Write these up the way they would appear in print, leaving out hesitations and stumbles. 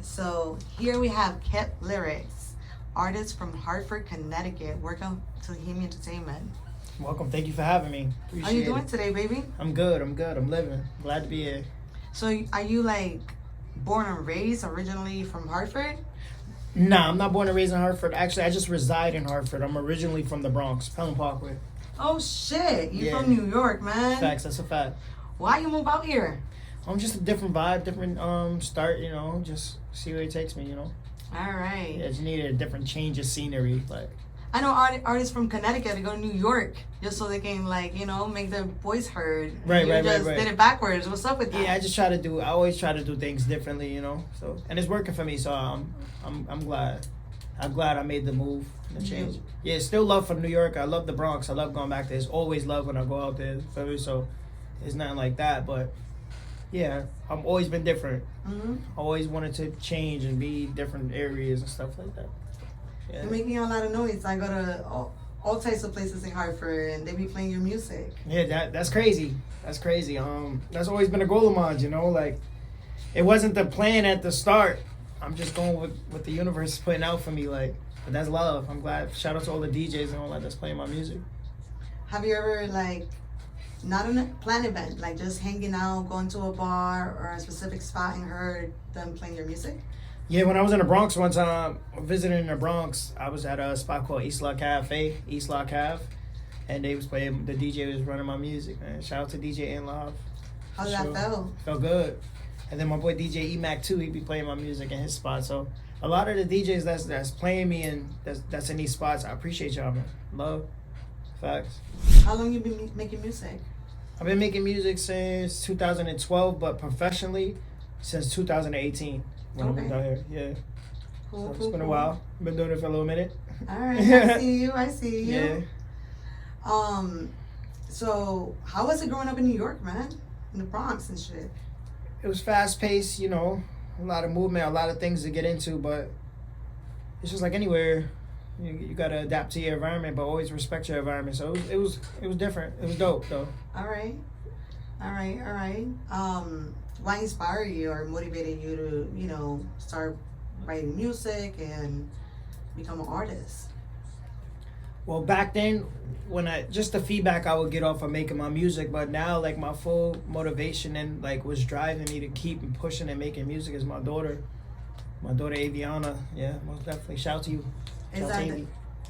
So here we have Kev Lyrikz, artist from Hartford, Connecticut. Welcome to Himmy Entertainment. Welcome. Thank you for having me. Appreciate How you doing it. today, baby? I'm good. I'm living. Glad to be here. So are you like born and raised originally from Hartford? Nah, I'm not born and raised in Hartford. Actually, I just reside in Hartford. I'm originally from the Bronx, Pelham Parkway. Oh shit, you Yeah. from New York, man. Facts. That's a fact. Why you move out here? I'm just a different vibe, different start. You know, just see where it takes me. You know. All right. Yeah, just needed a different change of scenery. Like. I know artists from Connecticut to go to New York just so they can, like, you know, make their voice heard. Right. You just did it backwards. What's up with that? Yeah, I always try to do things differently, you know. So, and it's working for me. So I'm glad. I'm glad I made the move and the change. Yeah, still love from New York. I love the Bronx. I love going back there. It's always love when I go out there. So it's nothing like that. But yeah, I've always been different. Mm-hmm. Always wanted to change and be different areas and stuff like that. Yeah. You're making a lot of noise. I go to all types of places in Hartford, and they be playing your music. Yeah, that's crazy. That's crazy. That's always been a goal of mine. You know, like it wasn't the plan at the start. I'm just going with what the universe is putting out for me. Like, but that's love. I'm glad. Shout out to all the DJs and all that that's playing my music. Have you ever like not in a planned event, like just hanging out, going to a bar or a specific spot and heard them playing your music? Yeah, when I was in the Bronx one time, visiting the Bronx, I was at a spot called East Law Cafe, and they was playing. The DJ was running my music. Man, shout out to DJ In Love. How did that feel? Felt good. And then my boy DJ Emac too, he be playing my music in his spot. So a lot of the DJs that's playing me and that's in these spots, I appreciate y'all, man. Love, facts. How long you been making music? I've been making music since 2012, but professionally since 2018. When I moved out here, yeah. Cool, So it's been a while. Been doing it for a little minute. All right, I see you. Yeah. So how was it growing up in New York, man? In the Bronx and shit. It was fast paced, you know, a lot of movement, a lot of things to get into, but it's just like anywhere. You gotta adapt to your environment, but always respect your environment. So it was different. It was dope though. All right. What inspired you or motivated you to, you know, start writing music and become an artist? Well, back then, just the feedback I would get off of making my music, but now like my full motivation and like what's driving me to keep pushing and making music is my daughter Aviana. Yeah, most definitely. Shout out to you.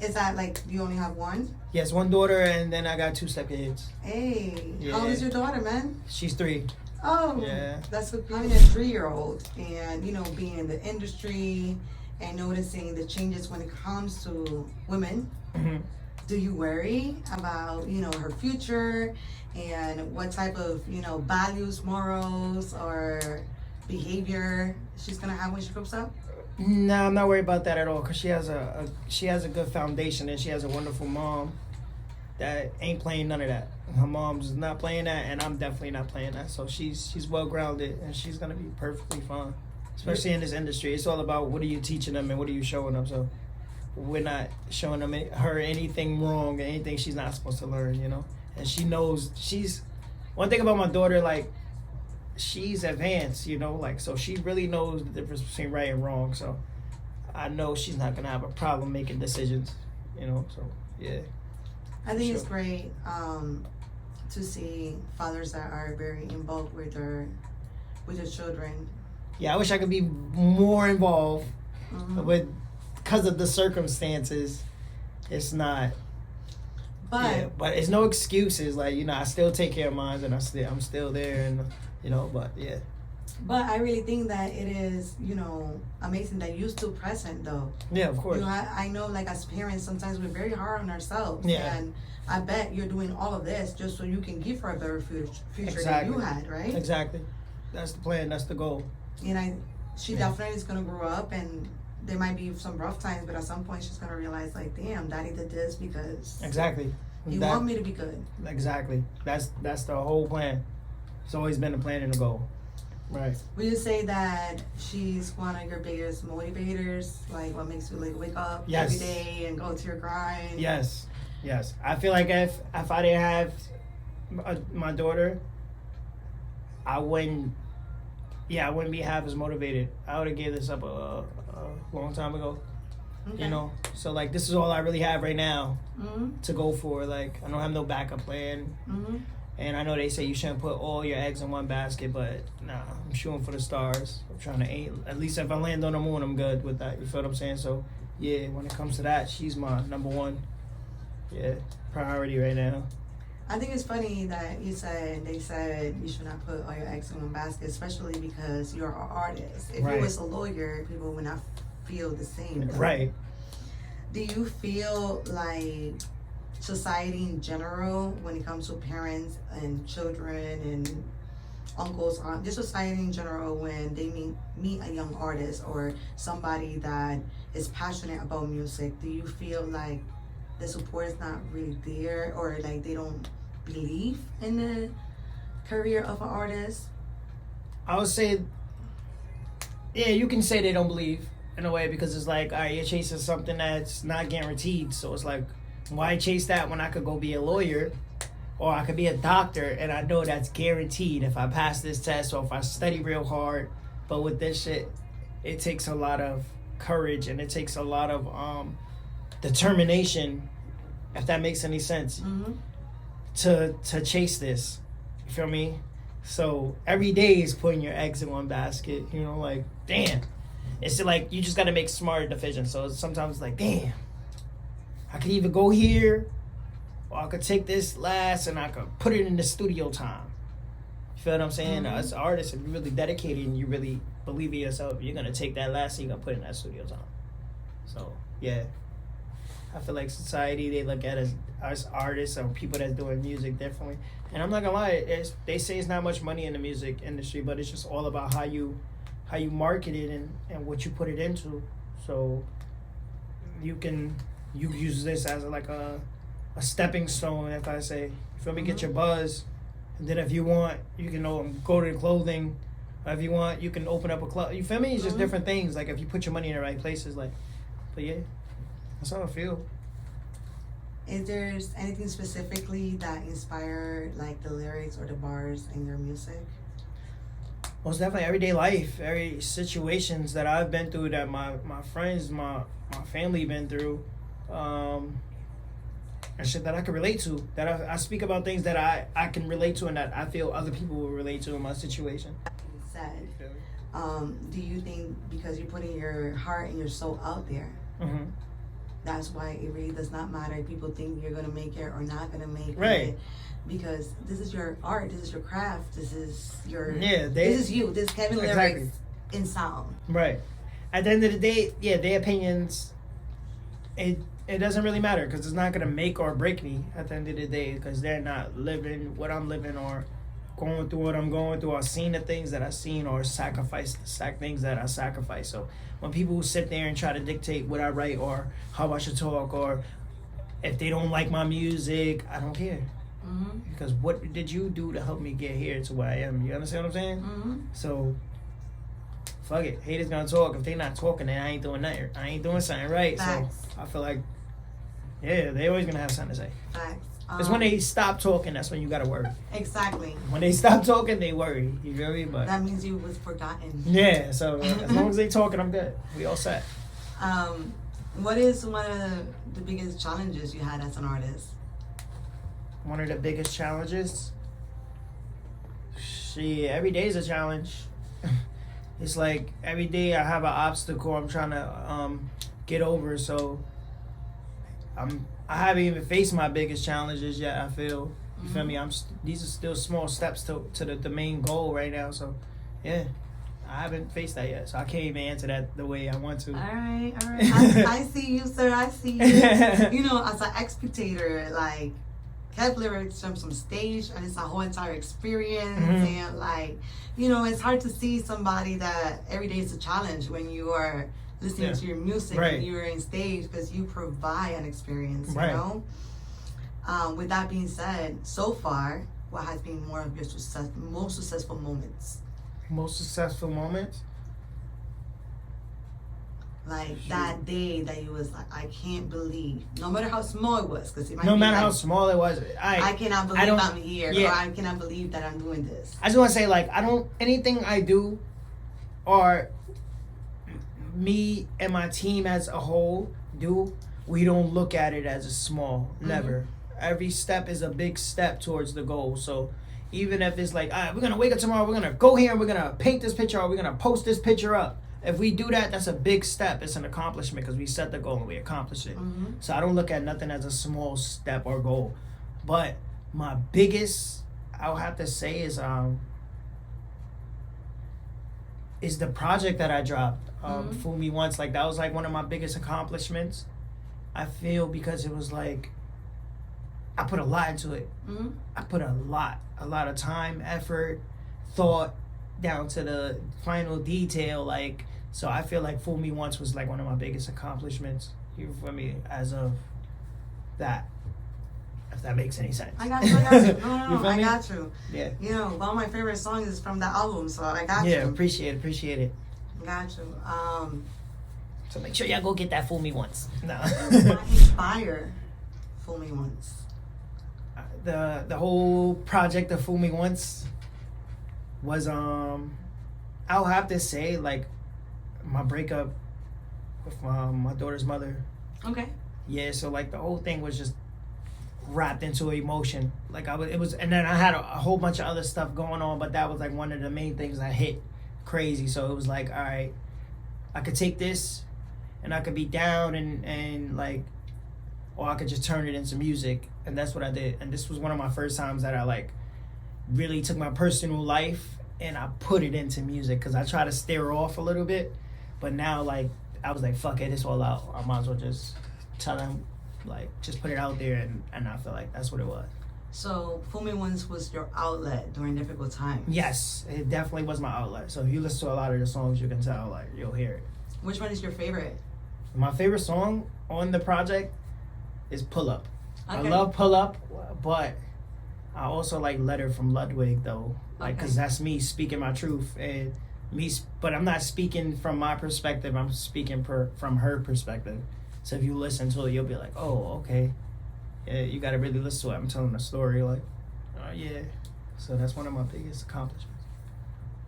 Is that like you only have one? Yes, one daughter, and then I got two stepkids. Hey, Yeah. How old is your daughter, man? She's 3. Oh, Yeah. That's what having a 3-year-old, and you know, being in the industry and noticing the changes when it comes to women. Mm-hmm. Do you worry about, you know, her future and what type of, you know, values, morals, or behavior she's gonna have when she grows up? No, I'm not worried about that at all, because she has a good foundation, and she has a wonderful mom that ain't playing none of that. Her mom's not playing that, and I'm definitely not playing that. So she's well grounded, and she's gonna be perfectly fine. Especially in this industry, it's all about what are you teaching them and what are you showing them. So we're not showing her anything wrong, anything she's not supposed to learn, you know. And she knows one thing about my daughter, like, she's advanced, you know, like, so she really knows the difference between right and wrong. So I know she's not gonna have a problem making decisions, you know. So yeah, I think it's great to see fathers that are very involved with their children. Yeah, I wish I could be more involved, but because of the circumstances, it's not. But it's no excuses. Like, you know, I still take care of mine, and I'm still there, and you know. But yeah. But I really think that it is, you know, amazing that you're still present, though. Yeah, of course. You know, I know, like, as parents, sometimes we're very hard on ourselves. Yeah. And I bet you're doing all of this just so you can give her a better future than you had, right? Exactly. That's the plan. That's the goal. And she definitely is going to grow up, and there might be some rough times, but at some point she's going to realize, like, damn, daddy did this because you want me to be good. Exactly. That's the whole plan. It's always been the plan and the goal. Right. Would you say that she's one of your biggest motivators? Like, what makes you, like, wake up every day and go to your grind? Yes. I feel like if I didn't have my daughter, I wouldn't yeah, I wouldn't be half as motivated. I would have gave this up a long time ago. Okay. You know, so like this is all I really have right now Mm-hmm. to go for. Like I don't have no backup plan, Mm-hmm. and I know they say you shouldn't put all your eggs in one basket, but nah, I'm shooting for the stars. I'm trying to aim. At least if I land on the moon, I'm good with that. You feel what I'm saying? So yeah, when it comes to that, she's my number one. Yeah, priority right now. I think it's funny that they said you should not put all your eggs in one basket, especially because you're an artist. If Right. you was a lawyer, people would not feel the same. Right. Do you feel like society in general, when it comes to parents and children and uncles, aunts, just society in general, when they meet a young artist or somebody that is passionate about music, do you feel like the support is not really there, or like they don't believe in the career of an artist? I would say, yeah, you can say they don't believe in a way because it's like, all right, you're chasing something that's not guaranteed. So it's like, why chase that when I could go be a lawyer or I could be a doctor and I know that's guaranteed if I pass this test or if I study real hard. But with this shit, it takes a lot of courage and it takes a lot of determination, if that makes any sense, Mm-hmm. to chase this. You feel me? So every day is putting your eggs in one basket. You know, like damn, it's like you just got to make smarter decisions. So sometimes it's like damn, I could either go here, or I could take this last and I could put it in the studio time. You feel what I'm saying? Mm-hmm. As an artist, if you're really dedicated and you really believe in yourself, you're gonna take that last and you're gonna put it in that studio time. So yeah. I feel like society, they look at us artists or people that's doing music differently. And I'm not gonna lie, they say it's not much money in the music industry, but it's just all about how you market it and what you put it into. So you use this as like a stepping stone, if I say. You feel me? Mm-hmm. Get your buzz. And then if you want, you can go to the clothing. Or if you want, you can open up a club. You feel me? It's just Mm-hmm. different things. Like if you put your money in the right places, like, but yeah. That's how I feel. Is there anything specifically that inspired like the lyrics or the bars in your music? Well, it's definitely everyday life, every situations that I've been through, that my friends, my family been through, and shit that I can relate to. That I speak about things that I can relate to and that I feel other people will relate to in my situation. Said, do you think because you're putting your heart and your soul out there, Mm-hmm. that's why it really does not matter if people think you're gonna make it or not gonna make Right. it? Because this is your art, this is your craft, this is your Yeah, this is you, this is Kev Lyrikz Exactly. in sound. Right. At the end of the day, yeah, their opinions, it doesn't really matter because it's not gonna make or break me at the end of the day because they're not living what I'm living or going through what I'm going through or seeing the things that I've seen or sacrifice things that I sacrifice. So when people sit there and try to dictate what I write or how I should talk or if they don't like my music, I don't care. Mm-hmm. Because what did you do to help me get here to where I am? You understand what I'm saying? Mm-hmm. So fuck it. Haters gonna talk. If they not talking, then I ain't doing nothing. I ain't doing something right. Facts. So I feel like, yeah, they always gonna have something to say. Facts. It's when they stop talking, that's when you gotta worry. Exactly. When they stop talking, they worry. You feel me? But That means you was forgotten. yeah, so as long as they talking, I'm good. We all set. What is one of the biggest challenges you had as an artist? One of the biggest challenges. Shit, every day is a challenge. It's like every day I have an obstacle I'm trying to get over. So I haven't even faced my biggest challenges yet. I feel you feel me. These are still small steps to the main goal right now. So yeah, I haven't faced that yet. So I can't even answer that the way I want to. All right. I see you, sir. I see you. You know, as an spectator, like Kev Lyrikz jumps on stage and it's a whole entire experience. Mhm. And like, you know, it's hard to see somebody that every day is a challenge when you are listening to your music Right. and you're in stage because you provide an experience, you Right. know? With that being said, so far, what has been more of your most successful moments? Most successful moments? Like that day that you was like, I can't believe, no matter how small it was, because No matter how small it was, I cannot believe don't- I'm here, yeah. or I cannot believe that I'm doing this. I just want to say, like, anything I do, or me and my team as a whole do, we don't look at it as a small. Never. Every step is a big step towards the goal. So even if it's like, all right, we're going to wake up tomorrow, we're going to go here and we're going to paint this picture or we're going to post this picture up. If we do that, that's a big step. It's an accomplishment because we set the goal and we accomplished it. So I don't look at nothing as a small step or goal. But my biggest, I'll have to say, is the project that I dropped. Fool Me Once. Like, that was like one of my biggest accomplishments. I feel because it was like, I put a lot into it. I put a lot of time, effort, thought, down to the final detail. Like, so I feel like Fool Me Once was like one of my biggest accomplishments. You feel me? As of that, if that makes any sense. I got you. No, I me? got you. Yeah. You know, one of my favorite songs is from that album, so I got you. Yeah, appreciate it. Got you. So make sure y'all go get that Fool Me Once. No. What inspired Fool Me Once? The whole project of Fool Me Once was I'll have to say, like, my breakup with my daughter's mother. Okay. Yeah, so like the whole thing was just wrapped into emotion. Like it was, and then I had a whole bunch of other stuff going on, but that was like one of the main things that hit crazy. So it was like, all right, I could take this and I could be down and like, or I could just turn it into music. And that's what I did. And this was one of my first times that I like really took my personal life and I put it into music, because I try to steer off a little bit, but now like I was like, fuck it, it's all out. I might as well just tell them, like, just put it out there, and I feel like that's what it was. So Fool Me Once was your outlet during difficult times. Yes, it definitely was my outlet. So if you listen to a lot of the songs, you can tell, like, you'll hear it. Which one is your favorite? My favorite song on the project is Pull Up. Okay. I love Pull Up, but I also like Letter from Ludwig, though. Like, because that's me speaking my truth. And but I'm not speaking from my perspective. I'm speaking from her perspective. So if you listen to it, you'll be like, oh, okay. Yeah, you got to really listen to it. I'm telling a story, like, yeah. So that's one of my biggest accomplishments.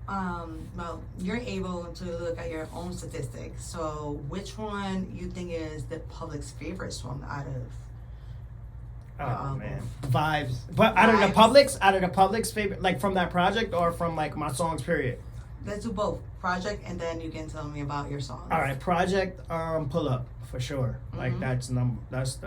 Well, you're able to look at your own statistics. So which one you think is the public's favorite song out of? Oh man, Vibes. But out of the public's favorite, like from that project or from like my songs, period. Let's do both. Project, and then you can tell me about your songs. All right, project, Pull Up for sure. Like that's the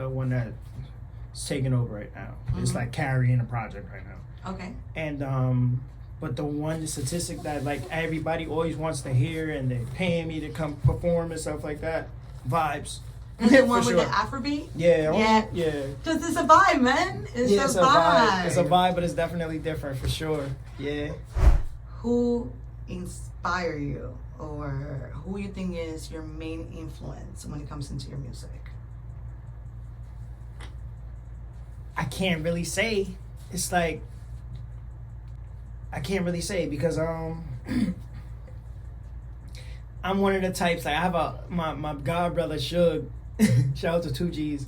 one that's taking over right now. It's like carrying the project right now. Okay. And but the one statistic that like everybody always wants to hear and they're paying me to come perform and stuff like that, Vibes. Is the one with the Afrobeat? Yeah. Because it's a vibe, man. It's a vibe. It's a vibe, but it's definitely different for sure. Yeah. Who inspire you, or who you think is your main influence when it comes into your music? I can't really say. It's like I can't really say because I'm one of the types, like I have my god brother Suge. Shout out to 2Gs.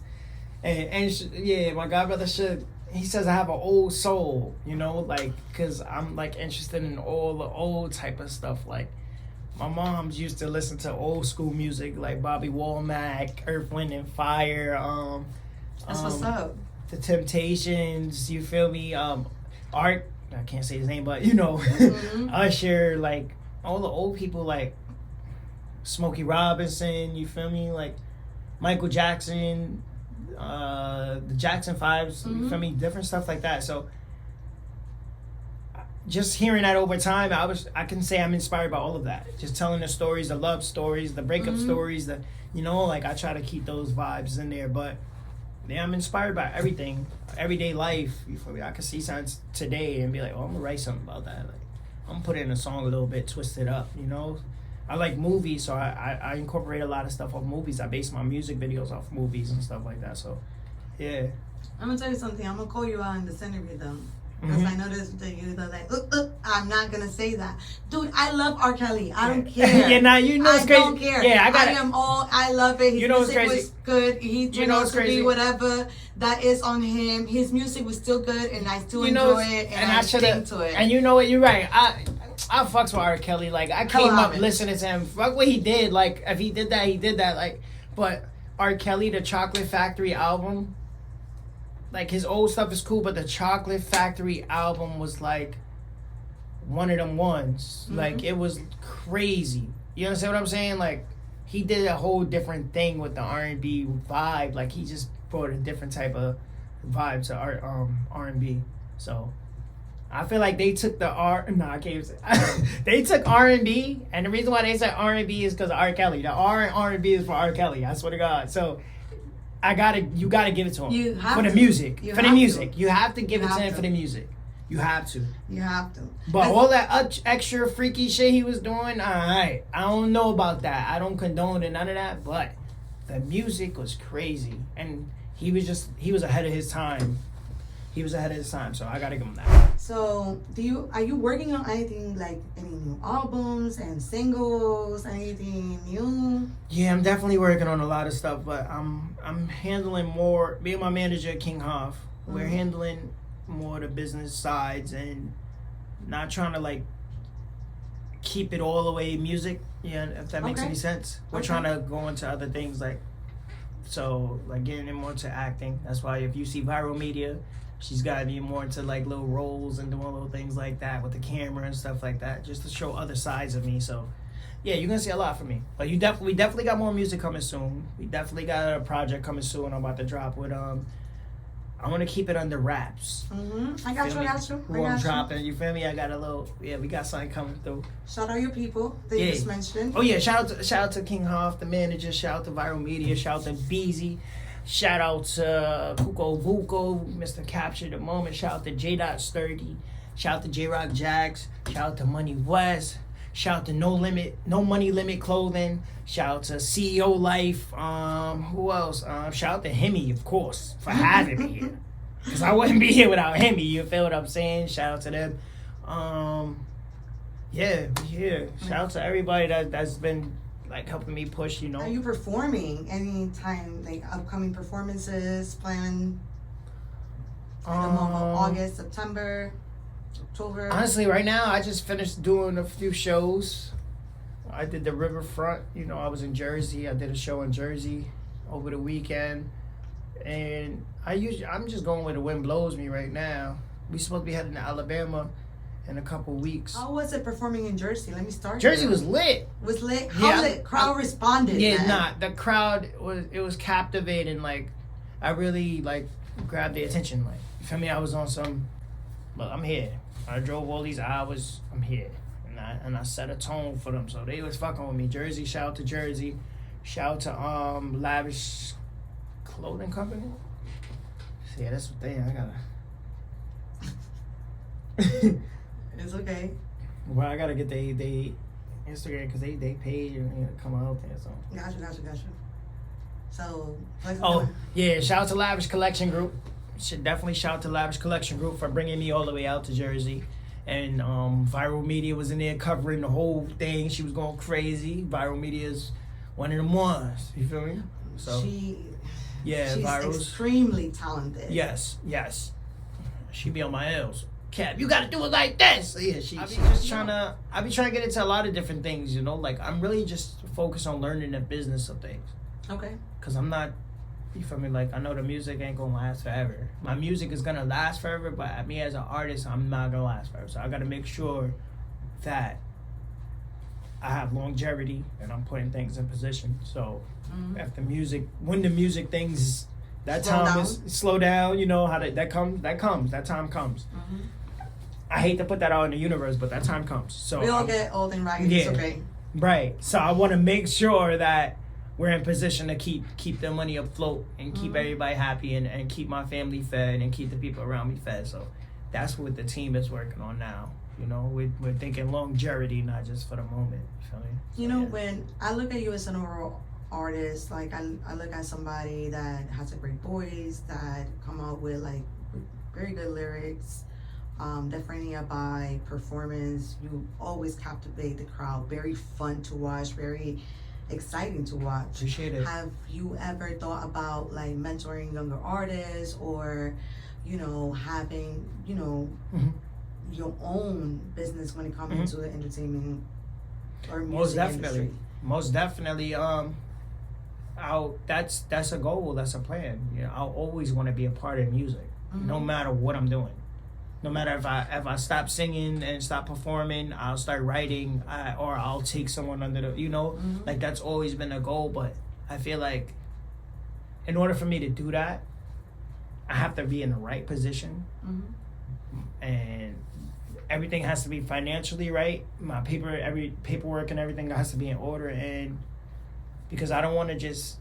And my god brother Suge, he says I have an old soul, you know, like, because I'm like interested in all the old type of stuff. Like my mom's used to listen to old school music like Bobby Womack, Earth, Wind and Fire, that's what's up. The Temptations, you feel me? Art, I can't say his name, but you know, Usher, like all the old people, like Smokey Robinson, you feel me? Like Michael Jackson, the Jackson 5s, you feel me? Different stuff like that. So just hearing that over time, I can say I'm inspired by all of that. Just telling the stories, the love stories, the breakup stories, the, you know, like I try to keep those vibes in there. But yeah, I'm inspired by everything, everyday life. You feel me? I can see something today and be like, oh, I'm gonna write something about that. Like I'm gonna put it in a song a little bit, twist it up, you know? I like movies, so I incorporate a lot of stuff off movies. I base my music videos off movies and stuff like that. So, yeah. I'm gonna tell you something. I'm gonna call you out in this interview though, because I noticed that you were like, I'm not gonna say that, dude. I love R. Kelly. I don't care. Yeah, nah, you know it's crazy. I don't care. Yeah, I love it. His music crazy. was good. He turned out to be whatever that is on him. His music was still good, and I still enjoy it, and I stick to it. And you know what? You're right. I fucks with R. Kelly. Like, I came up listening to him. Fuck what he did. Like, if he did that, he did that. Like, but R. Kelly, the Chocolate Factory album, like, his old stuff is cool, but the Chocolate Factory album was, like, one of them ones. Mm-hmm. Like, it was crazy. You understand what I'm saying? Like, he did a whole different thing with the R&B vibe. Like, he just brought a different type of vibe to R&B. So I feel like they took I can't say they took R&B, and the reason why they said R&B is because of R. Kelly. The R and R&B is for R. Kelly. I swear to God. So you gotta give it to him for the music. You have to give it to him for the music. You have to. You have to. But all that extra freaky shit he was doing, alright. I don't know about that. I don't condone it, none of that. But the music was crazy, and he was ahead of his time. He was ahead of his time, so I gotta give him that. So, are you working on anything, like any new albums and singles, anything new? Yeah, I'm definitely working on a lot of stuff, but I'm handling more. Me and my manager King Hoff, we're handling more of the business sides and not trying to like keep it all the way music. Yeah, if that makes any sense. We're trying to go into other things like getting in more into acting. That's why if you see Viral Media, she's got me more into like little roles and doing little things like that with the camera and stuff like that, just to show other sides of me. So yeah, you're gonna see a lot from me. But we definitely got more music coming soon. We definitely got a project coming soon. I'm about to drop with I want to keep it under wraps. I got you. Who I'm dropping, you feel me? I got we got something coming through. Shout out your people that you just mentioned. Oh yeah, shout out to King Hoff, the manager. Shout out to Viral Media. Shout out to Beezy. Shout out to Kuko Buko, Mr. Capture the Moment. Shout out to J. Sturdy. Shout out to J Rock Jax. Shout out to Money West. Shout out to No Money Limit Clothing. Shout out to CEO Life. Who else? Shout out to Himmy, of course, for having me here. Because I wouldn't be here without Himmy. You feel what I'm saying? Shout out to them. Yeah. Shout out to everybody that's been like helping me push, you know. Are you performing anytime, like upcoming performances planned in the month of August, September, October? Honestly, right now, I just finished doing a few shows. I did the Riverfront. You know, I was in Jersey. I did a show in Jersey over the weekend. And I'm just going where the wind blows me right now. We supposed to be heading to Alabama in a couple weeks. How was it performing in Jersey? Let me start. Jersey was lit. Was lit? How lit? Crowd responded. Yeah, the crowd was captivating. Like, I really like grabbed their attention. Like, you feel me? I was on some. Look, I'm here. I drove all these hours. I'm here, and I set a tone for them. So they was fucking with me. Jersey, shout out to Jersey. Shout out to Lavish Clothing Company. So yeah, that's what I gotta. It's okay. Well, I gotta get they Instagram because they paid and come out there. So Gotcha. So yeah, shout out to Lavish Collection Group. Should definitely shout out to Lavish Collection Group for bringing me all the way out to Jersey. And Viral Media was in there covering the whole thing. She was going crazy. Viral Media is one of them ones. You feel me? So she's Viral's extremely talented. Yes. She be on my L's. Kev, you gotta do it like this. So yeah, I be trying to get into a lot of different things, you know. Like, I'm really just focused on learning the business of things. Okay. Cause I'm not, you feel me? Like, I know the music ain't gonna last forever. My music is gonna last forever, but me as an artist, I'm not gonna last forever. So I gotta make sure that I have longevity and I'm putting things in position. So when the music things, that slow down, you know how that time comes. I hate to put that out in the universe, but that time comes. So we all get old and raggedy. It's okay. Right. So I want to make sure that we're in position to keep the money afloat and keep everybody happy and keep my family fed and keep the people around me fed. So that's what the team is working on now. You know, we're thinking longevity, not just for the moment. You feel me? So, you know, when I look at you as an overall artist, like I look at somebody that has a great voice, that come out with like very good lyrics, definitely by performance. You always captivate the crowd. Very fun to watch, very exciting to watch. Appreciate it. Have you ever thought about like mentoring younger artists, or having your own business when it comes into the entertainment or music Most definitely. industry? Most definitely. That's a goal. That's a plan. You know, I'll always want to be a part of music, no matter what I'm doing. No matter if I stop singing and stop performing, I'll start writing, or I'll take someone under the, like that's always been a goal. But I feel like in order for me to do that, I have to be in the right position, and everything has to be financially right. Every paperwork and everything has to be in order, and because I don't want to just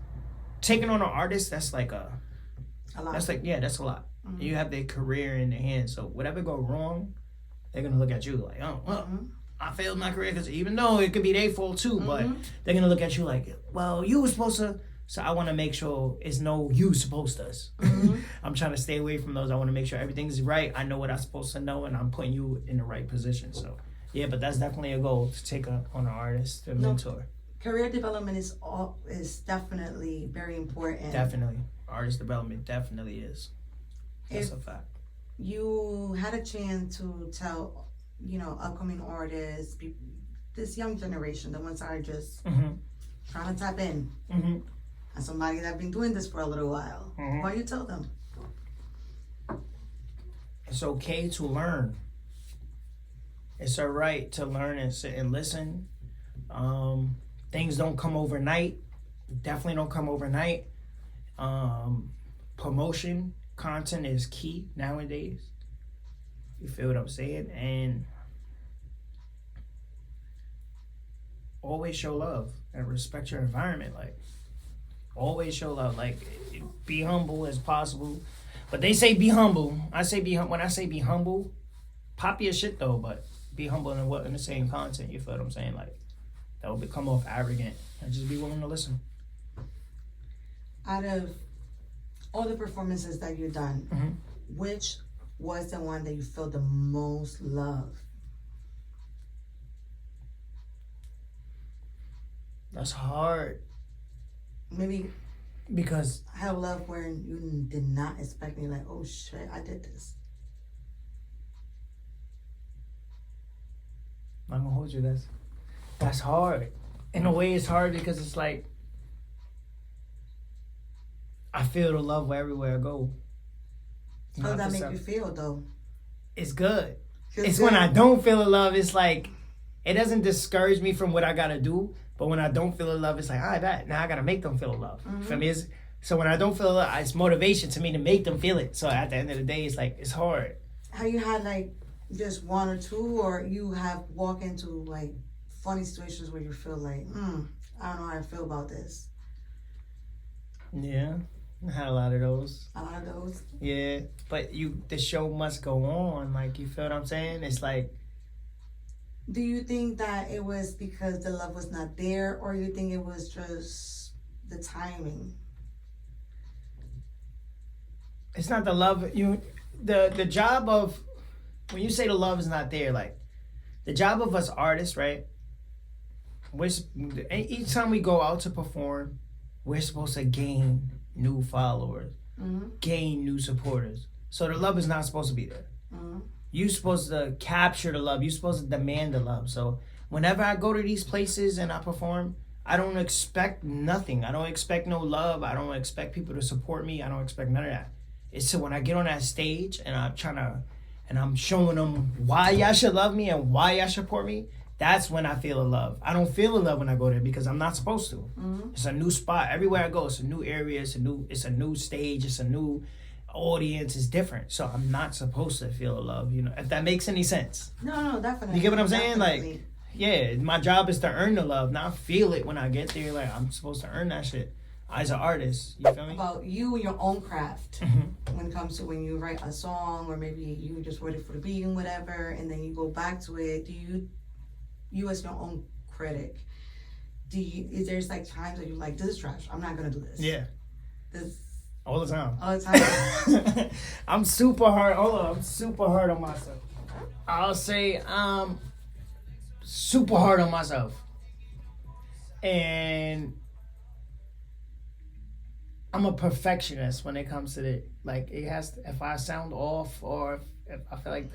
taking on an artist. That's like a lot. That's like that's a lot. You have their career in their hands, so whatever go wrong, they're gonna look at you like, oh, well, I failed my career, because even though it could be their fault too, but they're gonna look at you like, well, you were supposed to. So I want to make sure it's no you supposed to. I'm trying to stay away from those. I want to make sure everything's right. I know what I'm supposed to know, and I'm putting you in the right position. So yeah, but that's definitely a goal to take on an artist, a mentor. Career development is definitely very important. Definitely, artist development definitely is. That's a fact. You had a chance to tell, upcoming artists, this young generation, the ones that are just trying to tap in, and somebody that's been doing this for a little while. What do you tell them? It's okay to learn. It's alright to learn and sit and listen. Things don't come overnight. Definitely don't come overnight. Promotion, content is key nowadays. You feel what I'm saying? And always show love and respect your environment. Like, always show love. Like, be humble as possible. But they say be humble. I say when I say be humble, pop your shit though, but be humble in the same content. You feel what I'm saying? Like, that will come off arrogant, and just be willing to listen. Out of all the performances that you've done, which was the one that you felt the most love? That's hard. Maybe because have love where you did not expect me, like, oh shit, I did this. I'm gonna hold you. That's hard. In a way, it's hard because it's like I feel the love everywhere I go. How does that make you feel, though? It's good. It's when I don't feel the love, it's like, it doesn't discourage me from what I gotta do, but when I don't feel the love, it's like, I bet, now I gotta make them feel the love. For me, so when I don't feel the love, it's motivation to me to make them feel it. So at the end of the day, it's like, it's hard. Have you had, like, just one or two, or you have walked into, like, funny situations where you feel like, I don't know how I feel about this? Yeah. I had a lot of those. A lot of those? Yeah. But the show must go on. Like, you feel what I'm saying? It's like... Do you think that it was because the love was not there, or you think it was just the timing? It's not the love. The job of... When you say the love is not there, like, the job of us artists, right? Each time we go out to perform, we're supposed to gain new followers, gain new supporters. So the love is not supposed to be there. You're supposed to capture the love. You're supposed to demand the love. So whenever I go to these places and I perform, I don't expect nothing. I don't expect no love. I don't expect people to support me. I don't expect none of that. It's so when I get on that stage and I'm showing them why y'all should love me and why y'all support me, that's when I feel the love. I don't feel the love when I go there because I'm not supposed to. It's a new spot. Everywhere I go, it's a new area. It's a new stage. It's a new audience. It's different. So I'm not supposed to feel the love, if that makes any sense. No, definitely. You get what I'm saying? Definitely. Like, yeah, my job is to earn the love, not feel it when I get there. Like, I'm supposed to earn that shit as an artist. You feel me? About you and your own craft. When it comes to when you write a song, or maybe you just wrote it for the beat and whatever, and then you go back to it, do you as your own critic, is there like times that you're like, this is trash, I'm not gonna do this? Yeah. This all the time. All the time. I'm super hard. I'm super hard on myself. I'll say I'm super hard on myself. And I'm a perfectionist when it comes to it. Like, it has to, if I sound off, or if I feel like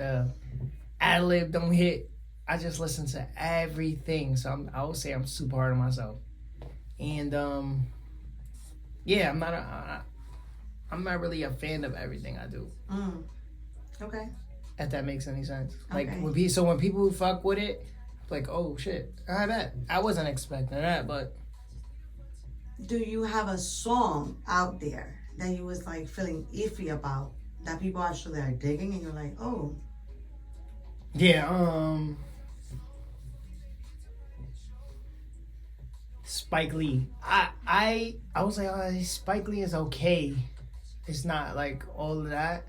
ad lib don't hit, I just listen to everything. So I would say I'm super hard on myself. And yeah, I'm not really a fan of everything I do. Okay. If that makes any sense. Like Okay. when people fuck with it, like, oh shit, I bet I wasn't expecting that, but. Do you have a song out there that you was like feeling iffy about that people actually are digging and you're like, oh? Yeah, Spike Lee. I was like, oh, Spike Lee is okay. It's not like all of that,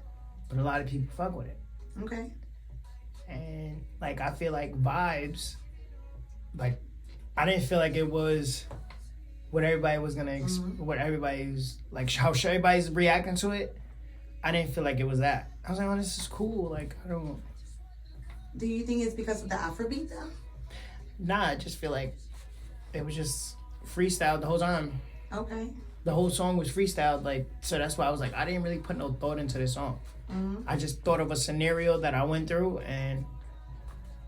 but a lot of people fuck with it. Okay. And like I feel like Vibes, like I didn't feel like it was what everybody was gonna what everybody's like how everybody's reacting to it. I didn't feel like it was that. I was like, oh, this is cool. Like I don't. Do you think it's because of the Afrobeat though? Nah, I just feel like it was just freestyled the whole time. Okay. The whole song was freestyled, like, so that's why I was like, I didn't really put no thought into this song. I just thought of a scenario that I went through, and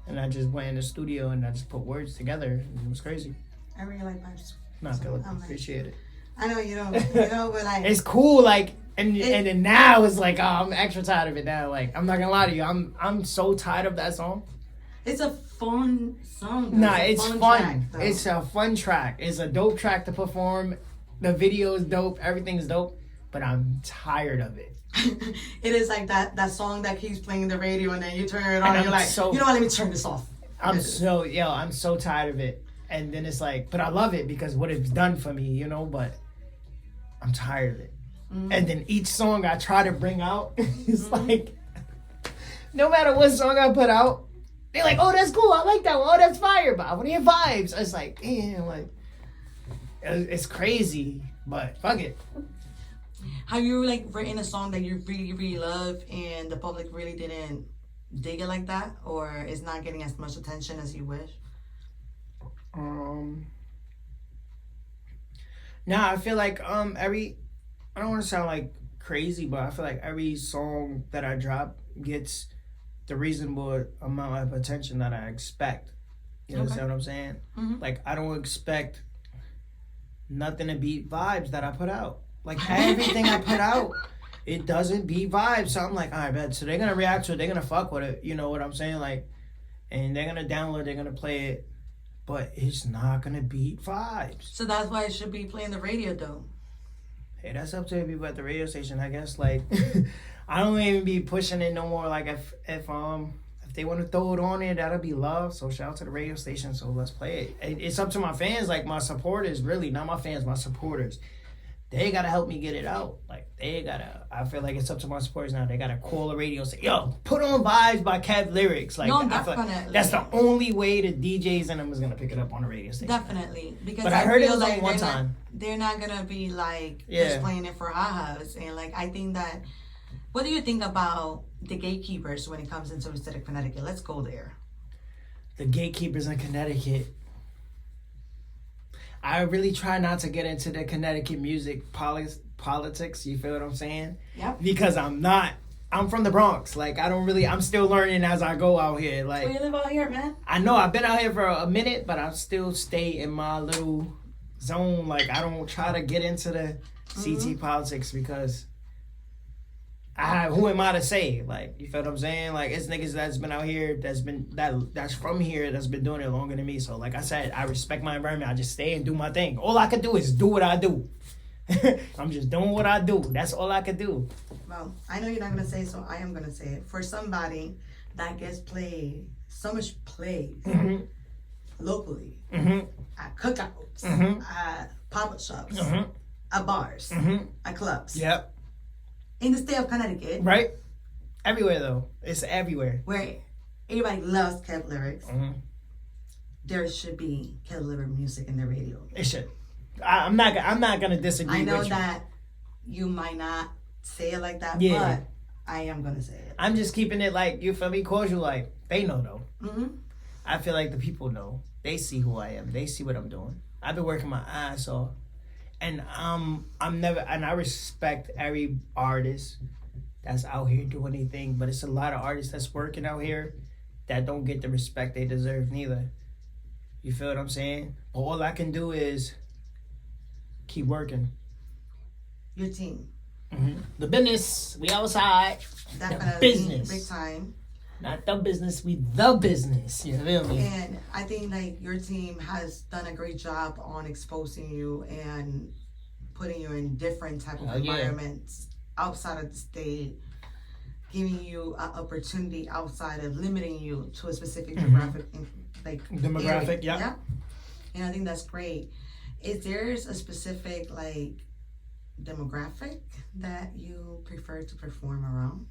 I just went in the studio and I just put words together, and it was crazy. I really like Vibes. No, I feel like, appreciate it. I know you don't, but like it's cool, like, and then now it's like, oh, I'm extra tired of it now. Like, I'm not gonna lie to you, I'm so tired of that song. It's a fun song. Though. Nah, it's fun. Track, it's a fun track. It's a dope track to perform. The video is dope. Everything's dope. But I'm tired of it. It is like that song that keeps playing in the radio, and then you turn it on, and you're like, you know what? Let me turn this off. I'm so tired of it. And then it's like, but I love it because what it's done for me, you know. But I'm tired of it. And then each song I try to bring out is like, no matter what song I put out, they're like, oh, that's cool. I like that one. Oh, that's fire. But I want to hear Vibes. It's like, damn, like, it's crazy. But fuck it. Have you like written a song that you really, really love and the public really didn't dig it like that, or is not getting as much attention as you wish? Nah, I feel like I don't want to sound like crazy, but I feel like every song that I drop gets the reasonable amount of attention that I expect. You understand what I'm saying? Like I don't expect nothing to beat Vibes that I put out. Like everything I put out, it doesn't beat Vibes. So I'm like, all right, bet. So they're gonna react to it. They're gonna fuck with it. You know what I'm saying? Like, and they're gonna download. They're gonna play it, but it's not gonna beat Vibes. So that's why it should be playing the radio, though. Hey, that's up to the people at the radio station, I guess. Like, I don't even be pushing it no more. Like, if they want to throw it on there, that'll be love. So shout out to the radio station. So let's play it. It's up to my fans, like my supporters. Really, not my fans, my supporters. They gotta help me get it out. Like I feel like it's up to my supporters now. They gotta call the radio and say, "Yo, put on Vibes by Kev Lyrikz." Like, no, I feel like that's the only way the DJs and them is gonna pick it up on the radio station. Definitely, because but I heard it was like only one time. They're not gonna be like just playing it for ha-has, and like I think that. What do you think about the gatekeepers when it comes into the state of Connecticut? Let's go there. The gatekeepers in Connecticut. I really try not to get into the Connecticut music politics. You feel what I'm saying? Yep. Because I'm from the Bronx. Like, I'm still learning as I go out here. Like, so you live out here, man? I know I've been out here for a minute, but I still stay in my little zone. Like, I don't try to get into the CT politics because who am I to say? Like, you feel what I'm saying? Like, it's niggas that's been out here, that's from here, that's been doing it longer than me. So, like I said, I respect my environment. I just stay and do my thing. All I can do is do what I do. I'm just doing what I do. That's all I can do. Well, I know you're not gonna say it, so I am gonna say it. For somebody that gets played, so much plays locally at cookouts, at pop-up shops, at bars, at clubs. Yep. In the state of Connecticut. Right? Everywhere, though. It's everywhere. Where everybody loves Kev Lyrikz. There should be Kev Lyrikz music in the radio. It should. I'm not going to disagree with you. I know that you might not say it like that, but I am going to say it. I'm just keeping it like, you feel me, cordial. Like, they know, though. I feel like the people know. They see who I am. They see what I'm doing. I've been working my ass off. And I respect every artist that's out here doing anything, but it's a lot of artists that's working out here that don't get the respect they deserve neither. You feel what I'm saying? All I can do is keep working. Your team. Mm-hmm. The business, we outside. Definitely. The business. Big time. Not the business, we the business. You feel me? And I think like your team has done a great job on exposing you and putting you in different type of environments outside of the state, giving you an opportunity outside of limiting you to a specific demographic, Demographic, area. Yeah. And I think that's great. Is there a specific like demographic that you prefer to perform around?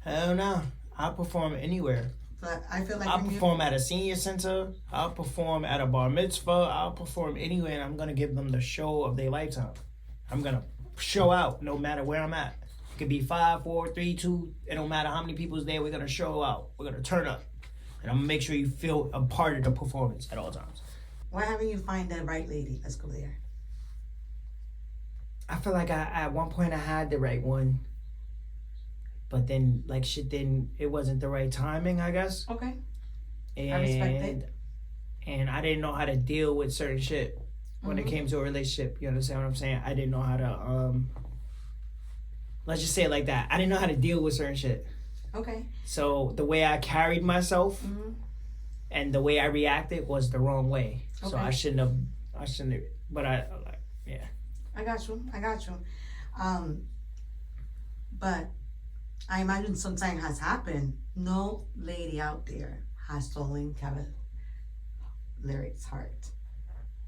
Hell no. I'll perform anywhere. But I feel like I'll perform at a senior center. I'll perform at a bar mitzvah. I'll perform anywhere, and I'm going to give them the show of their lifetime. I'm going to show out no matter where I'm at. It could be 5, 4, 3, 2. It don't matter how many people's there. We're going to show out. We're going to turn up. And I'm going to make sure you feel a part of the performance at all times. Why haven't you find that right lady? Let's go there. I feel like at one point I had the right one. But then, like, it wasn't the right timing, I guess. Okay. And, I respect it. And I didn't know how to deal with certain shit when it came to a relationship. You understand what I'm saying? I didn't know how to, let's just say it like that. I didn't know how to deal with certain shit. Okay. So the way I carried myself and the way I reacted was the wrong way. Okay. So I shouldn't have, but yeah. I got you. But I imagine sometimes has happened. No lady out there has stolen Kev Lyriksz's heart.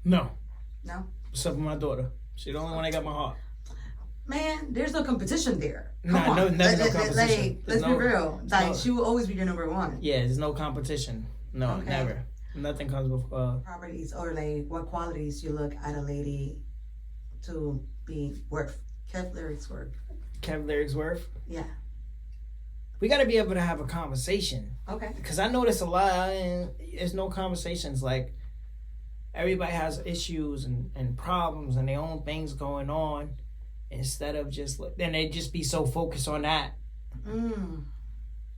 No. No? Except for my daughter. She's the only one that got my heart. Man, there's no competition there. Never no competition. Let's be real. Like, she will always be your number one. Yeah, there's no competition. No, okay. Never. Nothing comes before. Properties or like what qualities you look at a lady to be worth. Kev Lyrikz worth. Kev Lyrikz worth? Yeah. We got to be able to have a conversation. Okay. Because I notice a lot, and there's no conversations. Like, everybody has issues and problems and their own things going on. Instead of then they just be so focused on that.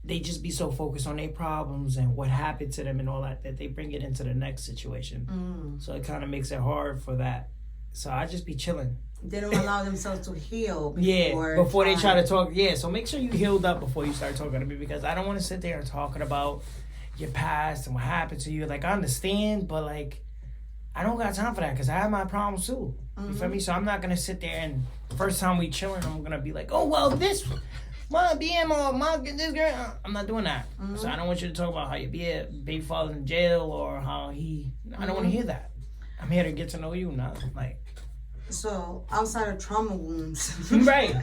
They just be so focused on their problems and what happened to them and all that they bring it into the next situation. So it kind of makes it hard for that. So I just be chilling. They don't allow themselves to heal before they try to talk. Yeah, so make sure you healed up before you start talking to me, because I don't want to sit there and talking about your past and what happened to you. Like, I understand, but like, I don't got time for that because I have my problems too. You feel me? So I'm not going to sit there and first time we chilling, I'm going to be like, oh, well, this girl. I'm not doing that. So I don't want you to talk about how your baby father's in jail or how I don't want to hear that. I'm here to get to know you, not like. So outside of trauma wounds, right?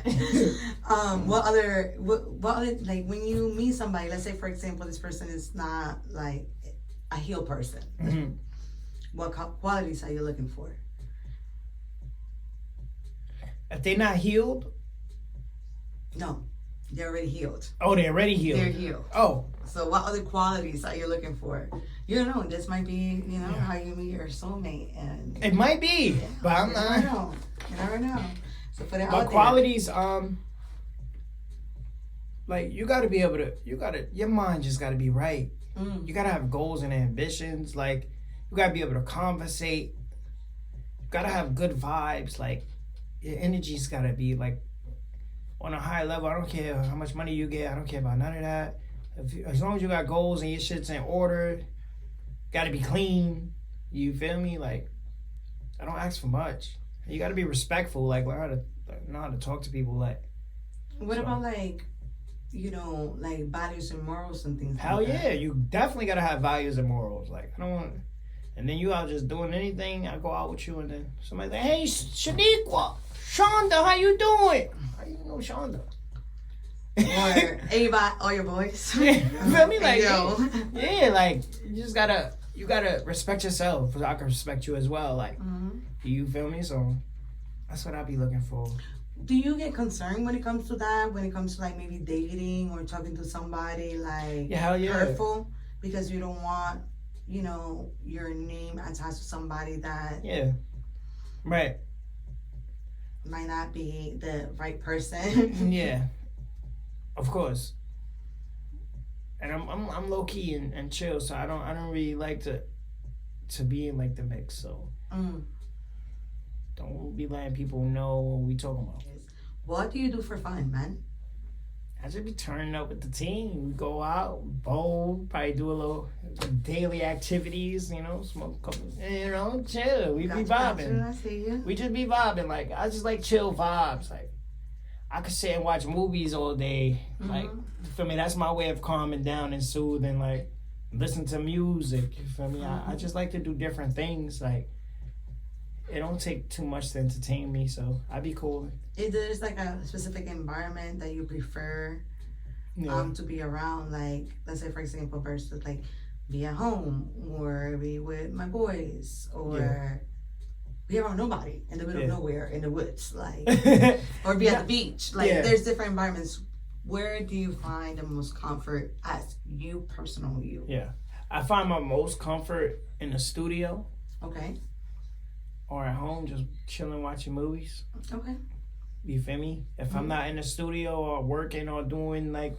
What other like when you meet somebody? Let's say, for example, this person is not like a healed person. What qualities are you looking for? If they're not healed, no, they're already healed. Oh, they're already healed. They're healed. Oh. So what other qualities are you looking for? You don't know. This might be, how you meet your soulmate, and it might be, but I'm not. You never know. So put it out there. But qualities, like you got to be able to. Your mind just got to be right. You got to have goals and ambitions. Like you got to be able to conversate. You got to have good vibes. Like your energy's got to be like on a high level. I don't care how much money you get. I don't care about none of that. As long as you got goals and your shit's in order, got to be clean. You feel me? Like, I don't ask for much. You got to be respectful. Like, learn how to talk to people. Like, what about like values and morals and things? Hell like yeah, you definitely got to have values and morals. Like, I don't want. And then you out just doing anything. I go out with you, and then somebody like, hey, Shaniqua, Shonda, how you doing? How you know Shonda? Or anybody, all your boys. Yeah, you feel me? Like, yeah, like you gotta respect yourself, so I can respect you as well. Like, you feel me? So that's what I be looking for. Do you get concerned when it comes to that? When it comes to like maybe dating or talking to somebody like hurtful, because you don't want your name attached to somebody that right might not be the right person. Yeah. Of course. and I'm low key and chill, so I don't really like to be in like the mix. So don't be letting people know what we talking about. What do you do for fun, man? I just be turning up with the team. We go out, bowl, probably do a little daily activities, you know, smoke a couple, you know, chill. We be vibing. I see you. We just be vibing. Like, I just like chill vibes. Like, I could sit and watch movies all day. Like, you feel me? That's my way of calming down and soothing. Like, listen to music. You feel me? I just like to do different things. Like, it don't take too much to entertain me, so I be cool. Is there like a specific environment that you prefer to be around? Like, let's say, for example, versus like be at home or be with my boys or be around nobody in the middle of nowhere in the woods, like, or be at the beach. Like, there's different environments. Where do you find the most comfort as you, personal you? Yeah, I find my most comfort in the studio. Okay. Or at home, just chilling, watching movies. Okay. You feel me? If I'm not in the studio or working or doing like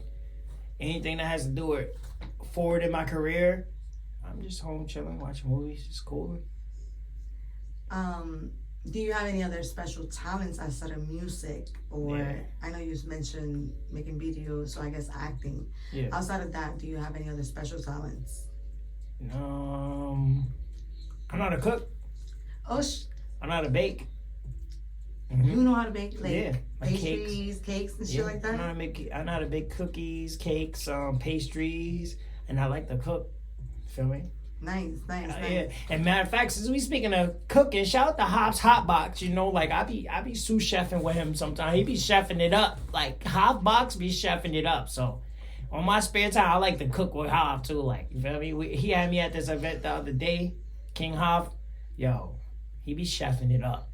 anything that has to do with forward in my career, I'm just home chilling, watching movies. It's cool. Do you have any other special talents outside of music? Or I know you mentioned making videos, so I guess acting. Yeah. Outside of that, do you have any other special talents? I know how to cook. Oh, I know how to bake. You know how to bake, like like pastries, cakes and shit like that? I know how to bake cookies, cakes, pastries, and I like to cook. Feel me? Nice. Yeah. And matter of fact, since we speaking of cooking, shout out to Hops Hotbox. You know, like I be sous chefing with him sometimes. He be chefing it up. Like Hotbox be chefing it up. So on my spare time, I like to cook with Hop too. Like, you feel me? He had me at this event the other day, King Hop. Yo, he be chefing it up.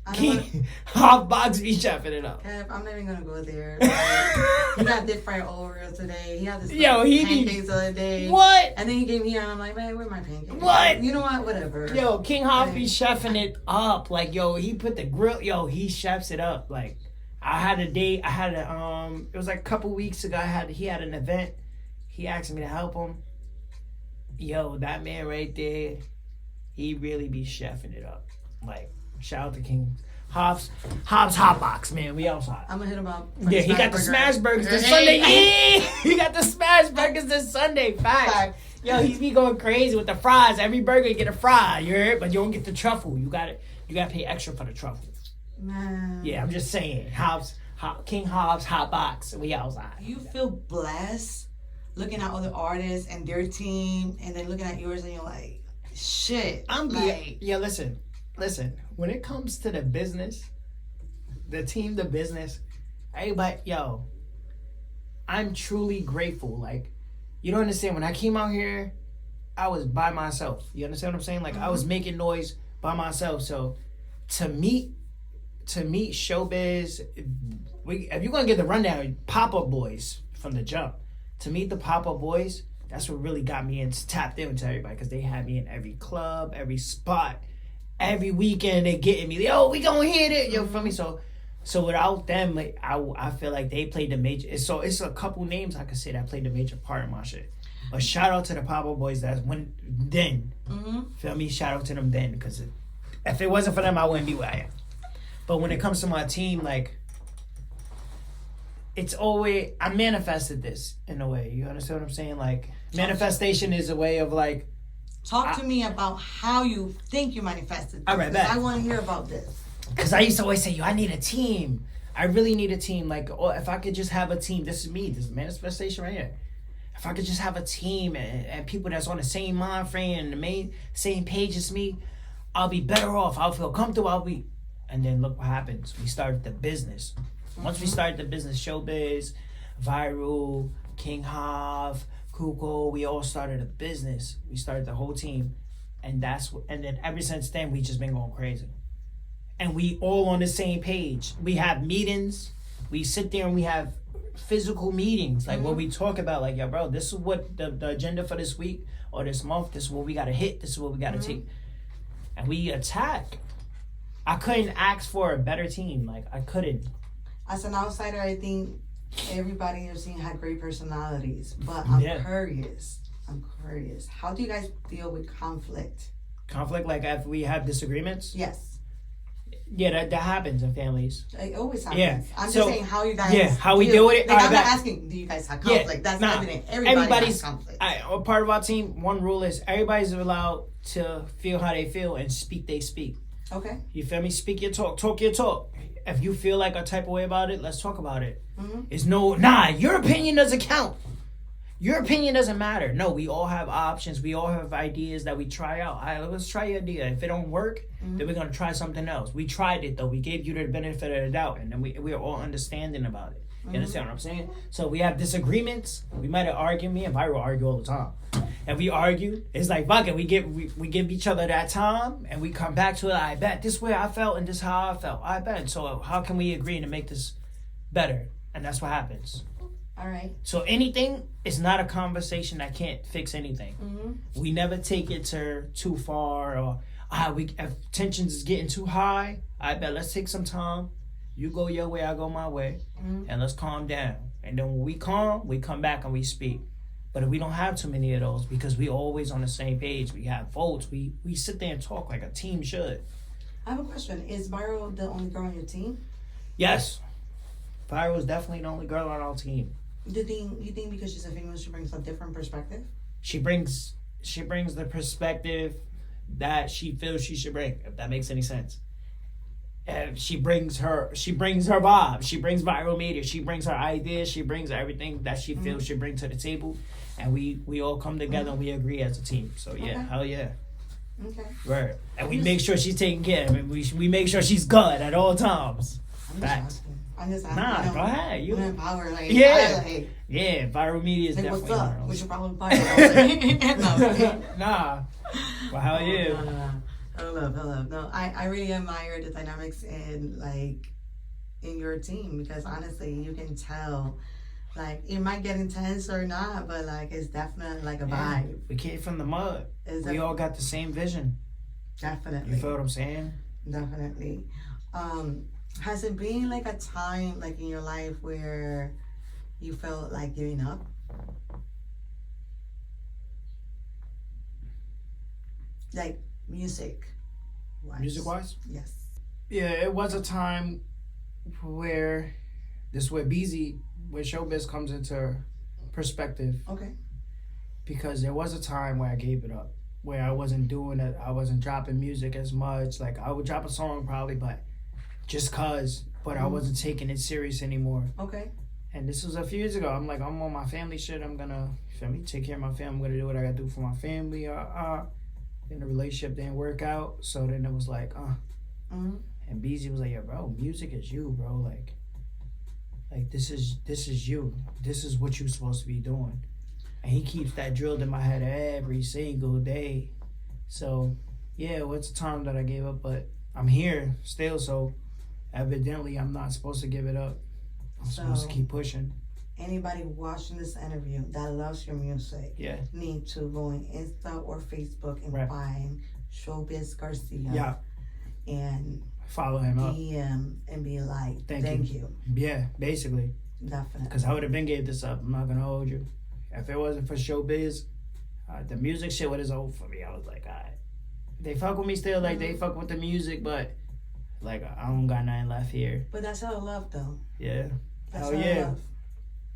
Hotbox be chefing it up. Kev, I'm not even gonna go there. Like, he got deep fried Oreos today. He had this pancakes the other day. What? And then he came here and I'm like, man, where are my pancakes? What? You know what? Whatever. Yo, King Hop be chefing it up. Like, yo, he put the grill. Yo, he chefs it up. Like, I had it was like a couple weeks ago. He had an event. He asked me to help him. Yo, that man right there, he really be chefing it up. Like, shout out to King Hobbs Hotbox, man. We outside. I'm gonna hit him up. Yeah, he got the smash burgers this Sunday. Yeah, he got the smash burgers this Sunday. Fact. Yo, he's be going crazy with the fries. Every burger you get a fry, you heard? But you don't get the truffle. You gotta pay extra for the truffle. Man. Yeah, I'm just saying. King Hobbs Hotbox. We outside. You feel blessed looking at other artists and their team, and then looking at yours, and you're like, shit. Listen, when it comes to the business, the business, everybody, yo, I'm truly grateful. Like, you don't understand, when I came out here, I was by myself. You understand what I'm saying? Like, I was making noise by myself. So, to meet Showbiz, if you're going to get the rundown, Pop-Up Boys from the jump. To meet the Pop-Up Boys, that's what really got me tapped into everybody, because they had me in every club, every spot. Every weekend they getting me, yo, we gonna hit it, yo, feel me? So without them, like I feel like they played the major. So it's a couple names I could say that played the major part in my shit. But shout out to the Pop-Up Boys. That's when then, feel me? Shout out to them then, because if it wasn't for them, I wouldn't be where I am. But when it comes to my team, like, it's always, I manifested this in a way. You understand what I'm saying? Like, manifestation is a way of like. Talk to me about how you think you manifested this. All right, bet. I want to hear about this. Because I used to always say, yo, I need a team. I really need a team. Like, oh, if I could just have a team, this is me. This is manifestation right here. If I could just have a team and people that's on the same mind frame and the same page as me, I'll be better off. I'll feel comfortable. And then look what happens. We started the business. Once we started the business, Showbiz, Viral, King Hav, Kuko, we all started a business. We started the whole team, and then ever since then we just been going crazy. And we all on the same page. We have meetings. We sit there and we have physical meetings, like what we talk about. Like, yo, bro, this is what the agenda for this week or this month. This is what we gotta hit. This is what we gotta take, and we attack. I couldn't ask for a better team. Like, I couldn't. As an outsider, I think everybody you've seen had great personalities, but I'm Yeah. curious. How do you guys deal with conflict? Conflict, like if we have disagreements. Yes, Yeah, that happens in families. it always happens. Yeah. I'm So, just saying how you guys. yeah, how we deal with it. Like, Alright, I'm not back. asking, do you guys have conflict? That's nah. evident. Everybody has conflict. A part of our team, one rule is everybody's allowed to feel how they feel and speak they speak. Okay. You feel me? Speak your talk your talk. If you feel like a type of way about it, let's talk about it. Mm-hmm. It's your opinion doesn't count. Your opinion doesn't matter. No, we all have options. We all have ideas that we try out. All right, let's try your idea. If it don't work, then we're going to try something else. We tried it, though. We gave you the benefit of the doubt, and then we are all understanding about it. You understand what I'm saying? So we have disagreements. We might have argued. Me and Viral argue all the time. And we argue. It's like, fuck it. We give each other that time, and we come back to it. I bet this way I felt, and this how I felt. I bet. So how can we agree to make this better? And that's what happens. All right. So anything is not a conversation that can't fix anything. Mm-hmm. We never take it to too far, or if tensions is getting too high. I bet let's take some time. You go your way, I go my way, and let's calm down. And then when we calm, we come back and we speak. But if we don't have too many of those, because we always on the same page, we have votes. We sit there and talk like a team should. I have a question. Is Viral the only girl on your team? Yes, Viral is definitely the only girl on our team. You think because she's a female, she brings a different perspective? She brings the perspective that she feels she should bring, if that makes any sense. And she brings her vibe. She brings viral media. She brings her ideas. She brings everything that she feels she brings to the table, and we all come together and we agree as a team. So yeah, Okay. hell yeah, Okay. right. And we make sure she's taken care of. And we make sure she's good at all times. Facts. I'm just asking. Nah, you know, go ahead. You women power, like, Yeah. I, like, yeah, viral media is like, definitely what's up? girls. We should probably viral. No. Nah, well hell yeah. Hold up. No, I really admire the dynamics in your team, because honestly, you can tell, like, it might get intense or not, but like it's definitely like a vibe. We came from the mud. It's We all got the same vision. definitely. You feel what I'm saying? Definitely. Has it been like a time like in your life where you felt like giving up? Like music wise. Music wise? Yes. Yeah, it was a time where this is where showbiz comes into perspective, Okay. because there was a time where I gave it up, where I wasn't doing it. I wasn't dropping music as much. Like I would drop a song probably, but I wasn't taking it serious anymore. Okay. And this was a few years ago. I'm like, I'm on my family shit. I'm gonna, take care of my family. I'm gonna do what I gotta do for my family. Then the relationship didn't work out. So then it was like, And BZ was like, yeah, bro, music is you, bro. Like this is you. This is what you're supposed to be doing. And he keeps that drilled in my head every single day. So yeah, it's a time that I gave up, but I'm here still. So evidently, I'm not supposed to give it up. I'm supposed to keep pushing. Anybody watching this interview that loves your music need to go on Insta or Facebook and find Showbiz Garcia and follow him up, DM and be like, thank you. Yeah, basically. Definitely. Because I would have been gave this up. I'm not gonna hold you. If it wasn't for Showbiz, the music shit would have over for me. I was like, alright, they fuck with me still. Like they fuck with the music, but like I don't got nothing left here. But that's how I love, though. Yeah. That's Hell how yeah. I love.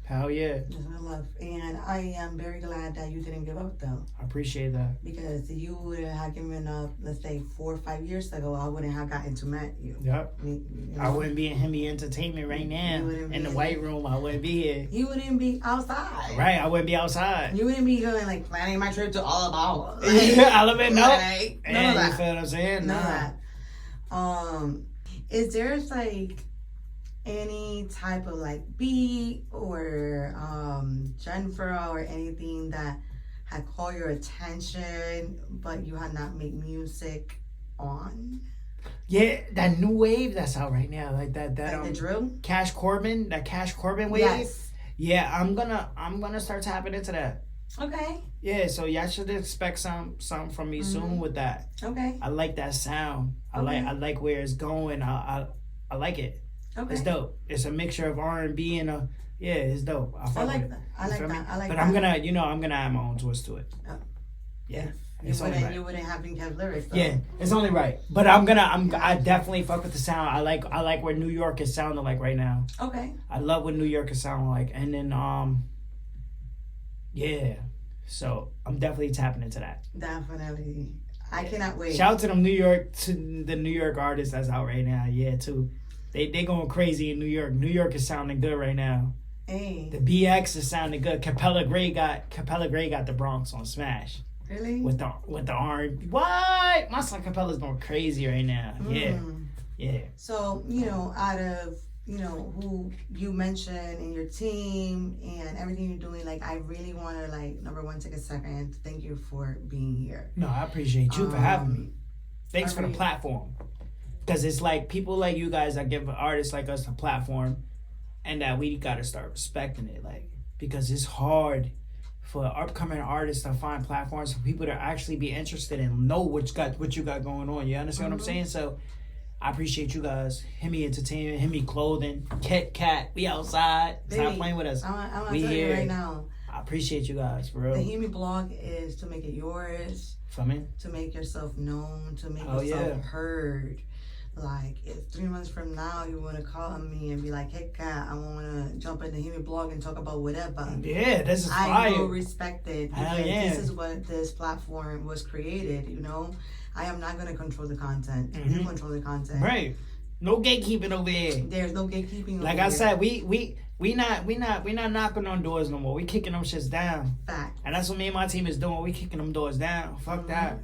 Hell yeah. That's what I love. And I am very glad that you didn't give up, though. I appreciate that. Because if you would have given up, let's say 4 or 5 years ago, I wouldn't have gotten to meet you. Yep. You know? I wouldn't be in Himmy Entertainment right now. In the white room, I wouldn't be here. You wouldn't be outside. Right, I wouldn't be outside. You wouldn't be going, like, planning my trip to Alabama. I love it, no. Like, none of that. You feel what I'm saying? None of Nah. that. Is there, like, any type of like beat or genre or anything that had caught your attention but you had not made music on? Yeah, that new wave that's out right now, like that Like the drill? Cash Corbin wave. Yes. Yeah, I'm gonna start tapping into that. Okay. Yeah, so y'all should expect something from me soon with that. Okay. I like that sound. I like where it's going. I like it. Okay. It's dope. It's a mixture of R&B and Yeah, it's dope. I like that. I like that. I like but that. I'm gonna add my own twist to it. Oh. Yeah. You wouldn't have been Kev Lyrikz though. Yeah, it's only right. But I definitely fuck with the sound. I like where New York is sounding like right now. Okay. I love what New York is sounding like. And then yeah. So I'm definitely tapping into that. Definitely. I cannot wait. Shout out to the New York artists that's out right now. Yeah, too. They going crazy in New York. New York is sounding good right now. Hey. The BX is sounding good. Capella Gray got the Bronx on Smash. Really? With the R&B. What? My son Capella's going crazy right now. Yeah. Yeah. So, out of, who you mentioned in your team and everything you're doing, like, I really want to, like, number one, take a second to thank you for being here. No, I appreciate you for having me. Thanks for the platform. Because it's like people like you guys that give artists like us a platform, and that we got to start respecting it. Like, because it's hard for upcoming artists to find platforms for people to actually be interested and know what you got going on. You understand what I'm saying? So I appreciate you guys. Himmy Entertainment, Himmy Clothing, Kit Kat, we outside. Stop playing with us. I'm we telling here you right now. I appreciate you guys, for real. The HimmyVlog is to make it yours. For me? To make yourself known, to make yourself heard. Like, if 3 months from now you want to call me and be like, hey, Kat, I want to jump into HimmyVlog and talk about whatever. Yeah, this is fire. I will respect it because yeah. this is what this platform was created, I am not going to control the content. You control the content. Right. No gatekeeping over here. There's no gatekeeping over here. Like I said, we not knocking on doors no more. We kicking them shits down. Fact. And that's what me and my team is doing. We kicking them doors down. Fuck that.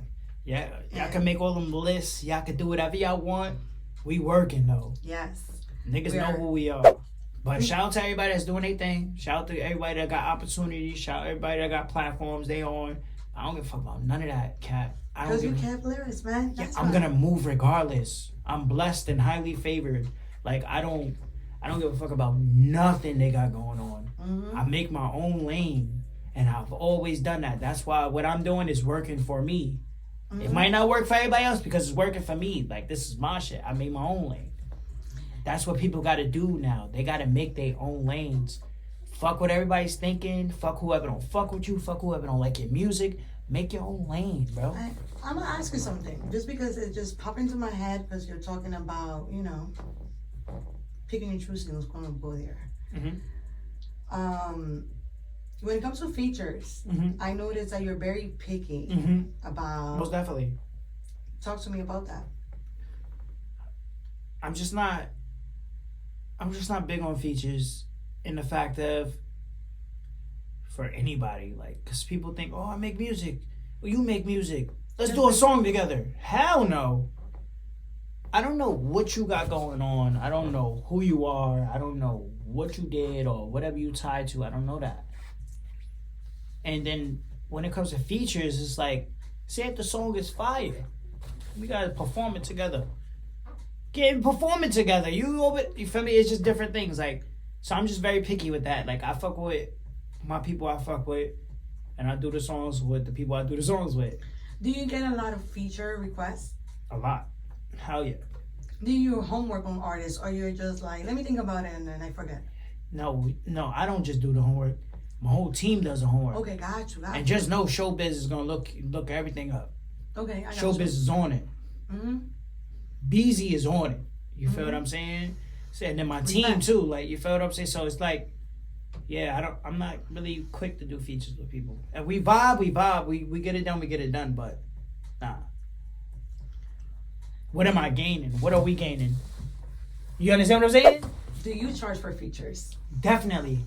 Yeah, y'all can make all them lists. Y'all can do whatever y'all want. We working though. Yes. Niggas know who we are. But shout out to everybody that's doing their thing. Shout out to everybody that got opportunities. Shout out to everybody that got platforms they on. I don't give a fuck about none of that, Kat. Because you Kev Lyrikz, man. That's I'm gonna move regardless. I'm blessed and highly favored. Like I don't give a fuck about nothing they got going on. I make my own lane, and I've always done that. That's why what I'm doing is working for me. It might not work for everybody else because it's working for me. Like, this is my shit. I made my own lane. That's what people got to do now. They got to make their own lanes. Fuck what everybody's thinking. Fuck whoever don't fuck with you. Fuck whoever don't like your music. Make your own lane, bro. I'm going to ask you something. Just because it just popped into my head because you're talking about, picking and choosing who's going to go there. When it comes to features, I noticed that you're very picky about... Most definitely. Talk to me about that. I'm just not big on features in the fact of for anybody. Like, because people think, oh, I make music. Well, you make music. Let's do a song together. Hell no. I don't know what you got going on. I don't know who you are. I don't know what you did or whatever you tied to. I don't know that. And then when it comes to features, it's like, say if the song is fire, we gotta perform it together. Perform it together. You feel me? It's just different things. Like, so I'm just very picky with that. Like, I fuck with my people I fuck with, and I do the songs with the people I do the songs with. Do you get a lot of feature requests? A lot. Hell yeah. Do you homework on artists, or you're just like, let me think about it and then I forget? No, I don't just do the homework. My whole team does the homework. Okay, got you. And just know Showbiz is gonna look everything up. Okay, I got Showbiz is on it. Beezy is on it. You feel what I'm saying? So, and then my team too. Like, you feel what I'm saying? So it's like, yeah, I'm not really quick to do features with people. And we vibe. We get it done. But nah. What am I gaining? What are we gaining? You understand what I'm saying? Do you charge for features? Definitely.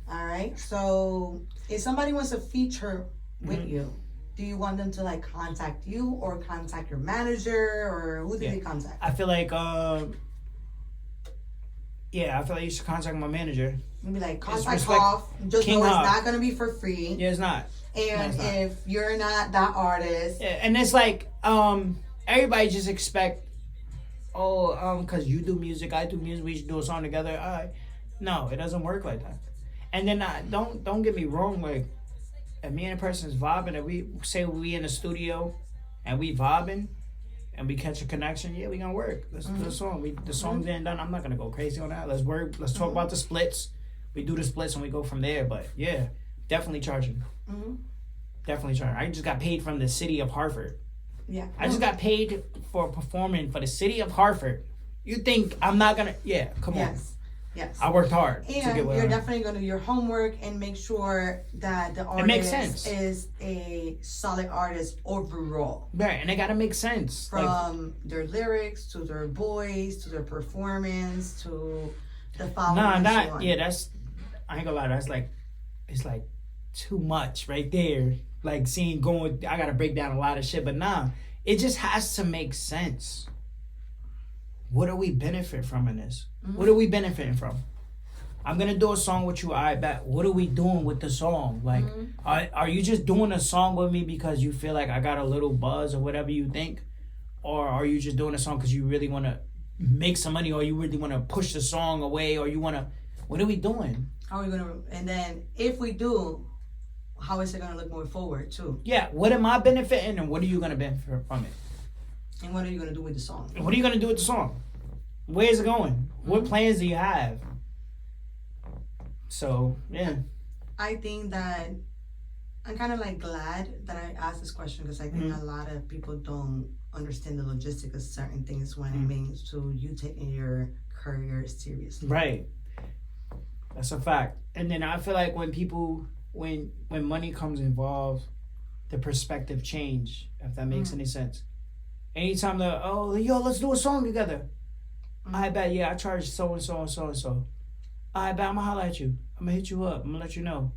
All right. So if somebody wants to feature with you, do you want them to like contact you or contact your manager, or who do they contact? I feel like you should contact my manager. Maybe like contact off. Just know it's not gonna be for free. Yeah, it's not. And if you're not that artist, and it's like everybody just expect, because you do music, I do music, we should do a song together. All right. No, it doesn't work like that. And then don't get me wrong, like, if me and a person is vibing, and we say we in the studio and we vibing, and we catch a connection, yeah, we gonna work. Let's do the song. The song's ain't done. I'm not gonna go crazy on that. Let's work. Let's talk about the splits. We do the splits and we go from there. But yeah, definitely charging. Definitely charging. I just got paid from the city of Hartford. Yeah. I just got paid for performing for the city of Hartford. You think I'm not gonna? Yeah, come on. Yes. I worked hard. And you're definitely going to do your homework and make sure that the artist is a solid artist overall. Right, and it got to make sense. From their lyrics to their voice to their performance to the following. That's, I ain't gonna lie, it's like too much right there. Like I got to break down a lot of shit, but it just has to make sense. What do we benefit from in this? What are we benefiting from? I'm gonna do a song with you. I bet. What are we doing with the song? Like, are you just doing a song with me because you feel like I got a little buzz or whatever you think, or are you just doing a song because you really want to make some money, or you really want to push the song away, or you want to? What are we doing? How are we gonna? And then if we do, how is it gonna look more forward too? Yeah. What am I benefiting, and what are you gonna benefit from it? And what are you gonna do with the song? What are you gonna do with the song? Where's it going? What plans do you have? So, yeah. I think that I'm kind of like glad that I asked this question because I think a lot of people don't understand the logistics of certain things when it means to you taking your career seriously. Right. That's a fact. And then I feel like when money comes involved, the perspective change, if that makes any sense. Anytime let's do a song together. I bet, I charge so and so and so and so. I bet I'm gonna holler at you. I'm gonna hit you up. I'm gonna let you know.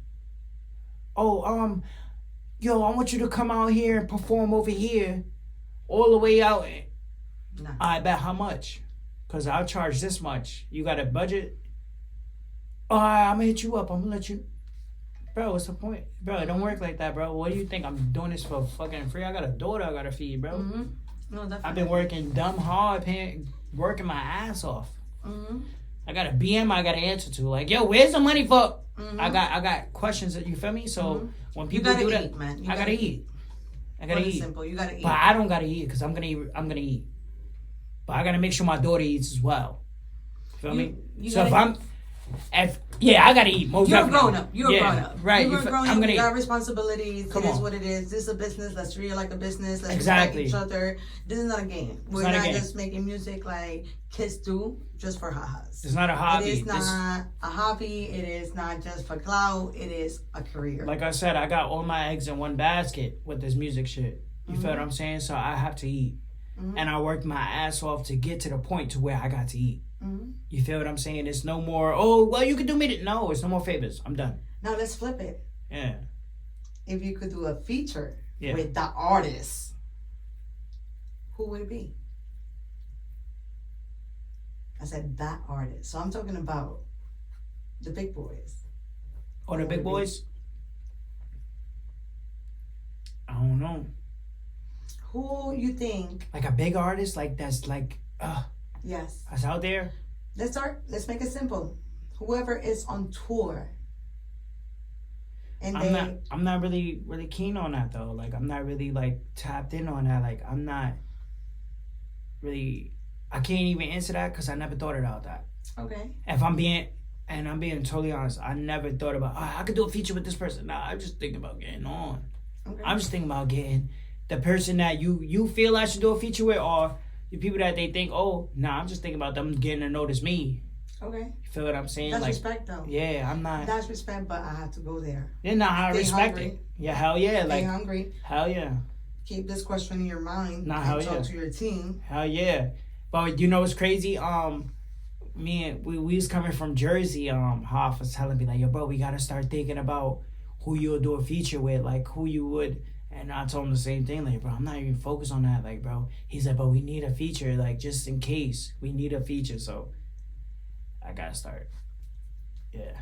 Oh, I want you to come out here and perform over here, all the way out. Nah. I bet how much? Cause I'll charge this much. You got a budget? Oh, I'm gonna hit you up. I'm gonna let you. Bro, what's the point? Bro, it don't work like that, bro. What do you think? I'm doing this for fucking free? I got a daughter I gotta feed, bro. No, definitely. I've been working dumb hard, working my ass off. I got a BM I got to answer to. Like, yo, where's the money for? I got questions. You feel me? So when people do that, eat, man. I gotta eat. I gotta eat. Simple. You gotta eat. But I don't gotta eat because I'm gonna eat. But I gotta make sure my daughter eats as well. Feel me? So I gotta eat. You're a grown up. You're a grown up. Right. You're a grown up. You got responsibilities. Come it is on. what it is. This is a business. Let's treat it like a business. Let's Exactly. respect each other. This is not a game. We're not not just making music like kids do just for ha-has. It's not a hobby. It is not a hobby. It is not just for clout. It is a career. Like I said, I got all my eggs in one basket with this music shit. You feel what I'm saying? So I have to eat. And I worked my ass off to get to the point to where I got to eat. You feel what I'm saying? It's no more, you could do me. No, it's no more favors. I'm done. Now let's flip it. Yeah. If you could do a feature with the artist, who would it be? I said that artist. So I'm talking about the big boys. Oh, the big boys? I don't know. Who you think? Like a big artist? Like that's like, yes. That's out there? Let's make it simple. Whoever is on tour. And I'm not really keen on that though. Like I'm not really like tapped in on that. Like I'm not really, I can't even answer that because I never thought about that. Okay. If I'm being totally honest, I never thought about, I could do a feature with this person. Nah, I'm just thinking about getting on. Okay. I'm just thinking about getting the person that you feel I should do a feature with, or the people that they think, I'm just thinking about them getting to notice me. Okay. You feel what I'm saying? That's like, respect though. Yeah, I'm not. That's respect, but I have to go there. Yeah, no, I respect it. Yeah, hell yeah. Stay hungry. Hell yeah. Keep this question in your mind. Nah, hell talk to your team. Hell yeah. But you know what's crazy? We was coming from Jersey. Hoff was telling me like, yo, bro, we gotta start thinking about who you'll do a feature with, like who you would. And I told him the same thing, like, bro, I'm not even focused on that, like, bro. He's like, but we need a feature, like, just in case we need a feature, so I gotta start. Yeah.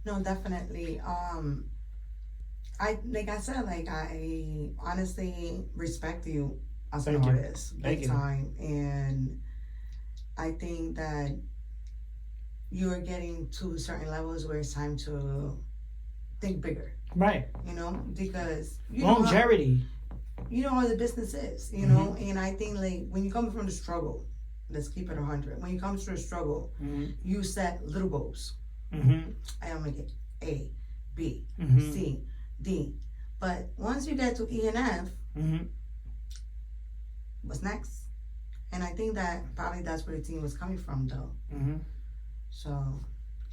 No, definitely. I honestly respect you as an artist, big time, and I think that you're getting to certain levels where it's time to think bigger. Right. You know, because longevity. you know how the business is, you know. And I think like when you come from the struggle, let's keep it 100. When you come to a struggle, you set little goals. I am gonna get A, B, C, D. But once you get to E and F, what's next? And I think that probably that's where the team was coming from, though. So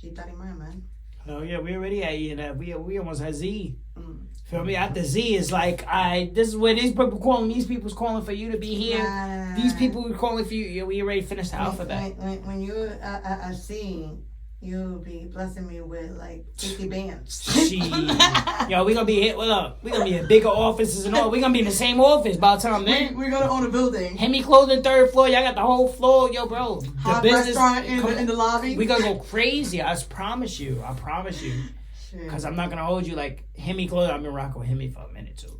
keep that in mind, man. Oh yeah, we already at E and F. We almost had Z. Feel me? After Z is like, this is where these people calling. These people's calling for you to be here. Nah. These people are calling for you. Yeah, we already finished the alphabet. When you're a C, you'll be blessing me with like 50 bands. Yo, we gonna be hit. What up? We gonna be in bigger offices and all. We gonna be in the same office by the time then. We're gonna own a building. Himmy Clothing, 3rd floor. Y'all got the whole floor. Yo, bro. Hot restaurant in the lobby. We gonna go crazy. I promise you. I promise you. Because I'm not gonna hold you like Himmy Clothing. I've been rocking with Himmy for a minute too.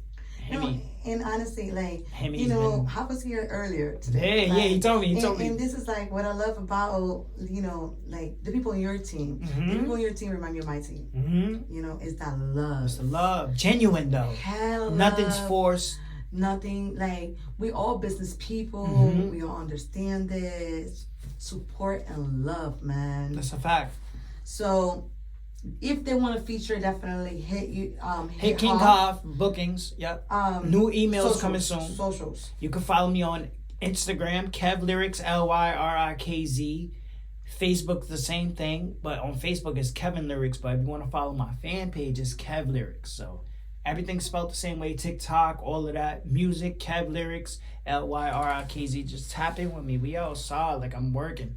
No, and honestly, like, Himmy's you know, I was here earlier today. Yeah, he told me. And this is like what I love about, you know, like the people in your team. The people in your team remind me of my team. You know, it's that love. It's the love. Genuine though. Hell Nothing's love. forced. Nothing, like, we all business people. We all understand this. Support and love, man. That's a fact. So if they want to feature, definitely hit you. Hit King Koff bookings. Yep. New emails coming soon. Socials. You can follow me on Instagram, Kev Lyrikz, Lyrikz. Facebook, the same thing, but on Facebook it's Kevin Lyrikz. But if you want to follow my fan page, it's Kev Lyrikz. So everything's spelled the same way. TikTok, all of that. Music, Kev Lyrikz, Lyrikz. Just tap in with me. We outside, like I'm working.